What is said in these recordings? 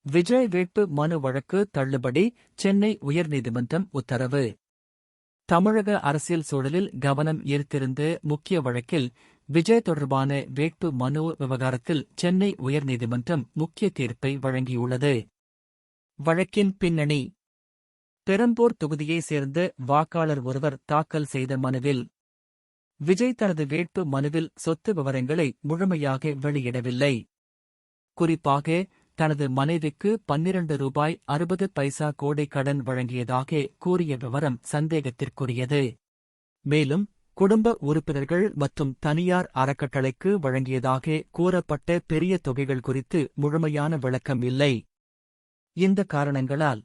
விஜய் வேட்பு மனு வழக்கு தள்ளுபடி, சென்னை உயர்நீதிமன்றம் உத்தரவு. தமிழக அரசியல் சூழலில் கவனம் ஈர்த்திருந்த முக்கிய வழக்கில் விஜய் தொடர்பான வேட்பு மனு விவகாரத்தில் சென்னை உயர்நீதிமன்றம் முக்கிய தீர்ப்பை வழங்கியுள்ளது. வழக்கின் பின்னணி: பெரம்பூர் தொகுதியைச் சேர்ந்த வாக்காளர் ஒருவர் தாக்கல் செய்த மனுவில் விஜய் தனது வேட்பு மனுவில் சொத்து விவரங்களை முழுமையாக வெளியிடவில்லை. குறிப்பாக தனது மனைவிக்கு ரூ. 12.60 கோடி கடன் வழங்கியதாக கூறிய விவரம் சந்தேகத்திற்குரியது. மேலும் குடும்ப உறுப்பினர்கள் மற்றும் தனியார் அறக்கட்டளைக்கு வழங்கியதாக கூறப்பட்ட பெரிய தொகைகள் குறித்து முழுமையான விளக்கம் இல்லை. இந்த காரணங்களால்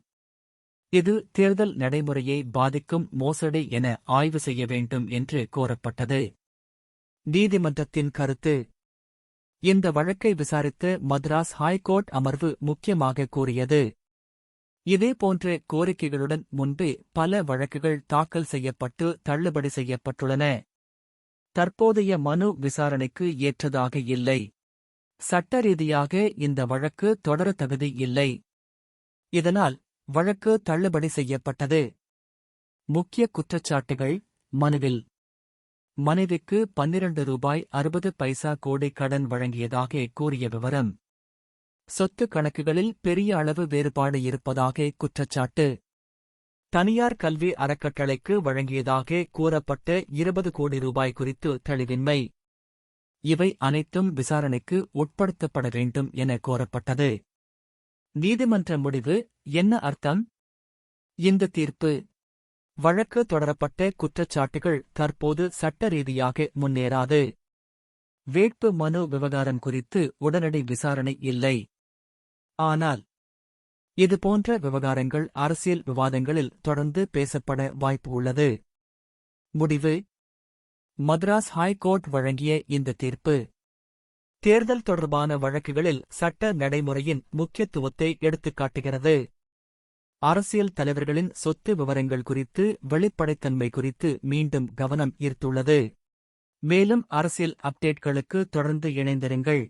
இது தேர்தல் நடைமுறையை பாதிக்கும் மோசடி என ஆய்வு செய்ய வேண்டும் என்று கோரப்பட்டது. நீதிமன்றத்தின் கருத்து: இந்த வழக்கை விசாரித்த மദ്രാஸ் ஹைகோர்ட் அமர்வு முக்கியமாக கூறியது, இதேபோன்ற கோரிக்கைகளுடன் முன்பே பல வழக்குகள் தாக்கல் செய்யப்பட்டு தள்ளுபடி செய்யப்பட்டுள்ளன. தற்போதைய மனு விசாரணைக்கு ஏற்றதாக இல்லை. சட்ட ரீதியாக இந்த வழக்கு தொடர தகுதி இல்லை. இதனால் வழக்கு தள்ளுபடி செய்யப்பட்டது. முக்கிய குற்றச்சாட்டுகள்: மனுவில் மனைவிக்கு ரூ. 12.60 கோடி கடன் வழங்கியதாக கூறிய விவரம், சொத்து கணக்குகளில் பெரிய அளவு வேறுபாடு இருப்பதாக குற்றச்சாட்டு, தனியார் கல்வி அறக்கட்டளைக்கு வழங்கியதாக கூறப்பட்ட ரூ. 20 கோடி குறித்து தெளிவின்மை. இவை அனைத்தும் விசாரணைக்கு உட்படுத்தப்பட வேண்டும் என கோரப்பட்டது. நீதிமன்ற முடிவு என்ன அர்த்தம்? இந்த தீர்ப்பு: வழக்கு தொடரப்பட்ட குற்றச்சாட்டுகள் தற்போது சட்ட ரீதியாக முன்னேறாது. வேட்பு மனு விவகாரம் குறித்து உடனடி விசாரணை இல்லை. ஆனால் இதுபோன்ற விவகாரங்கள் அரசியல் விவாதங்களில் தொடர்ந்து பேசப்பட வாய்ப்பு உள்ளது. முடிவு: மദ്രാஸ் ஹைகோர்ட் வழங்கிய இந்த தீர்ப்பு தேர்தல் தொடர்பான வழக்குகளில் சட்ட நடைமுறையின் முக்கியத்துவத்தை எடுத்துக்காட்டுகிறது. அரசியல் தலைவர்களின் சொத்து விவரங்கள் குறித்து வெளிப்படைத்தன்மை குறித்து மீண்டும் கவனம் ஈர்த்துள்ளது. மேலும் அரசியல் அப்டேட்களுக்கு தொடர்ந்து இணைந்திருங்கள்.